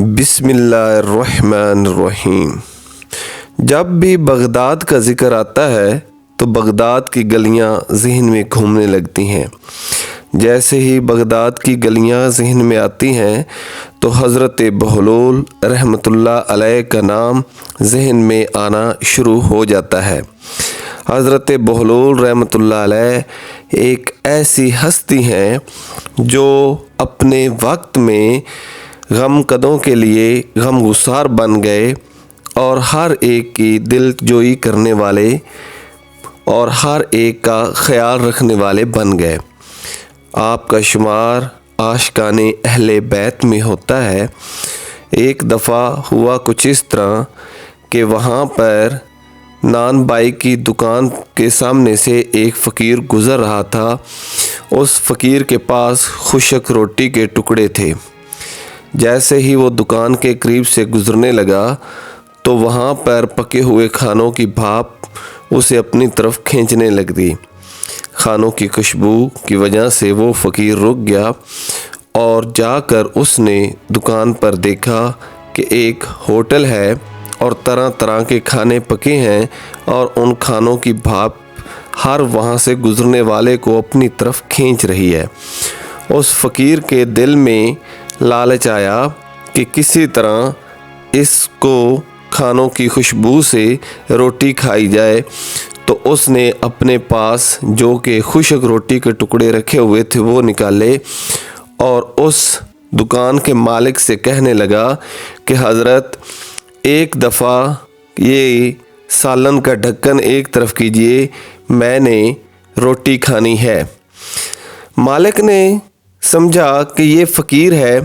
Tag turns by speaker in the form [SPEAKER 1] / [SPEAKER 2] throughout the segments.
[SPEAKER 1] بسم اللہ الرحمن الرحیم۔ جب بھی بغداد کا ذکر آتا ہے تو بغداد کی گلیاں ذہن میں گھومنے لگتی ہیں۔ جیسے ہی بغداد کی گلیاں ذہن میں آتی ہیں تو حضرت بہلول رحمۃ اللہ علیہ کا نام ذہن میں آنا شروع ہو جاتا ہے۔ حضرت بہلول رحمۃ اللہ علیہ ایک ایسی ہستی ہیں جو اپنے وقت میں غم قدوں کے لیے غم گسار بن گئے اور ہر ایک کی دل جوئی کرنے والے اور ہر ایک کا خیال رکھنے والے بن گئے۔ آپ کا شمار عاشقان اہل بیت میں ہوتا ہے۔ ایک دفعہ ہوا کچھ اس طرح کہ وہاں پر نان بائی کی دکان کے سامنے سے ایک فقیر گزر رہا تھا۔ اس فقیر کے پاس خشک روٹی کے ٹکڑے تھے۔ جیسے ہی وہ دکان کے قریب سے گزرنے لگا تو وہاں پر پکے ہوئے کھانوں کی بھاپ اسے اپنی طرف کھینچنے لگ دی۔ کھانوں کی خوشبو کی وجہ سے وہ فقیر رک گیا اور جا کر اس نے دکان پر دیکھا کہ ایک ہوٹل ہے اور طرح طرح کے کھانے پکے ہیں اور ان کھانوں کی بھاپ ہر وہاں سے گزرنے والے کو اپنی طرف کھینچ رہی ہے۔ اس فقیر کے دل میں لالچ آیا کہ کسی طرح اس کو کھانوں کی خوشبو سے روٹی کھائی جائے، تو اس نے اپنے پاس جو کہ خشک روٹی کے ٹکڑے رکھے ہوئے تھے وہ نکالے اور اس دکان کے مالک سے کہنے لگا کہ حضرت ایک دفعہ یہ سالن کا ڈھکن ایک طرف کیجئے، میں نے روٹی کھانی ہے۔ مالک نے سمجھا کہ یہ فقیر ہے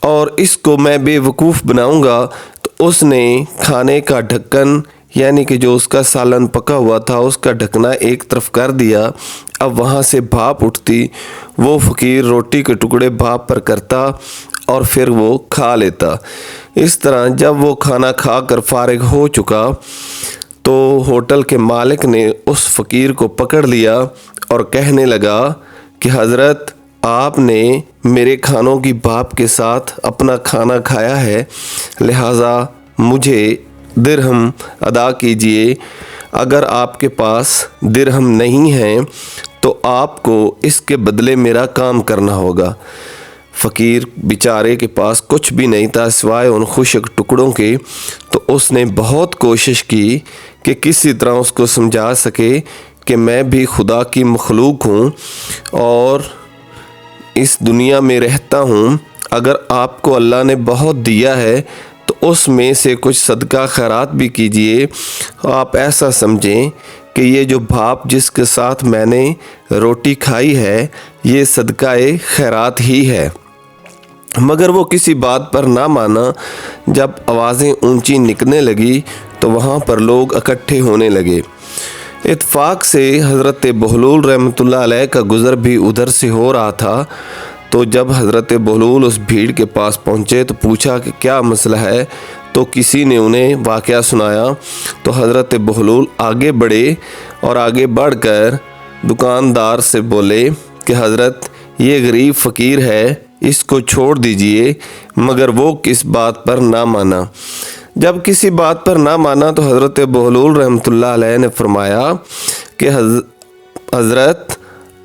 [SPEAKER 1] اور اس کو میں بے وقوف بناؤں گا، تو اس نے کھانے کا ڈھکن یعنی کہ جو اس کا سالن پکا ہوا تھا اس کا ڈھکنا ایک طرف کر دیا۔ اب وہاں سے بھاپ اٹھتی، وہ فقیر روٹی کے ٹکڑے بھاپ پر کرتا اور پھر وہ کھا لیتا۔ اس طرح جب وہ کھانا کھا کر فارغ ہو چکا تو ہوٹل کے مالک نے اس فقیر کو پکڑ لیا اور کہنے لگا کہ حضرت آپ نے میرے کھانوں کی بھاپ کے ساتھ اپنا کھانا کھایا ہے، لہٰذا مجھے درہم ادا کیجئے۔ اگر آپ کے پاس درہم نہیں ہیں تو آپ کو اس کے بدلے میرا کام کرنا ہوگا۔ فقیر بیچارے کے پاس کچھ بھی نہیں تھا سوائے ان خشک ٹکڑوں کے، تو اس نے بہت کوشش کی کہ کسی طرح اس کو سمجھا سکے کہ میں بھی خدا کی مخلوق ہوں اور اس دنیا میں رہتا ہوں، اگر آپ کو اللہ نے بہت دیا ہے تو اس میں سے کچھ صدقہ خیرات بھی کیجئے۔ آپ ایسا سمجھیں کہ یہ جو بھاپ جس کے ساتھ میں نے روٹی کھائی ہے یہ صدقہ خیرات ہی ہے۔ مگر وہ کسی بات پر نہ مانا۔ جب آوازیں اونچی نکلنے لگی تو وہاں پر لوگ اکٹھے ہونے لگے۔ اتفاق سے حضرت بہلول رحمۃ اللہ علیہ کا گزر بھی ادھر سے ہو رہا تھا، تو جب حضرت بہلول اس بھیڑ کے پاس پہنچے تو پوچھا کہ کیا مسئلہ ہے، تو کسی نے انہیں واقعہ سنایا۔ تو حضرت بہلول آگے بڑھے اور آگے بڑھ کر دکاندار سے بولے کہ حضرت یہ غریب فقیر ہے، اس کو چھوڑ دیجئے، مگر وہ کس بات پر نہ مانا۔ جب کسی بات پر نہ مانا تو حضرت بہلول رحمۃ اللہ علیہ نے فرمایا کہ حضرت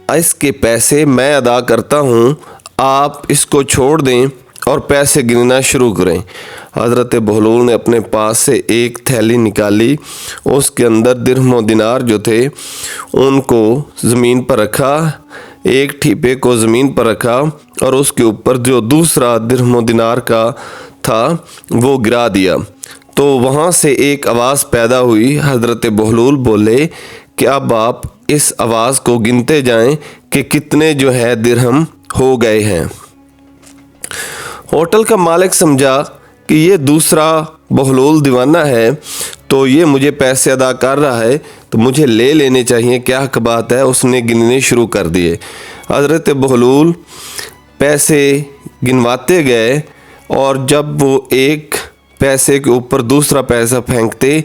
[SPEAKER 1] اس کے پیسے میں ادا کرتا ہوں، آپ اس کو چھوڑ دیں اور پیسے گننا شروع کریں۔ حضرت بہلول نے اپنے پاس سے ایک تھیلی نکالی، اس کے اندر درہم و دینار جو تھے ان کو زمین پر رکھا، ایک ٹھیپے کو زمین پر رکھا اور اس کے اوپر جو دوسرا درہم و دینار کا تھا وہ گرا دیا۔ تو وہاں سے ایک آواز پیدا ہوئی۔ حضرت بہلول بولے کہ اب آپ اس آواز کو گنتے جائیں کہ کتنے جو ہے درہم ہو گئے ہیں۔ ہوٹل کا مالک سمجھا کہ یہ دوسرا بہلول دیوانہ ہے، تو یہ مجھے پیسے ادا کر رہا ہے تو مجھے لے لینے چاہیے، کیا بات ہے۔ اس نے گننے شروع کر دیے۔ حضرت بہلول پیسے گنواتے گئے اور جب وہ ایک پیسے کے اوپر دوسرا پیسہ پھینکتے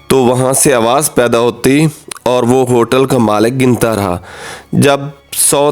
[SPEAKER 1] تو وہاں سے آواز پیدا ہوتی اور وہ ہوٹل کا مالک گنتا رہا۔ جب 100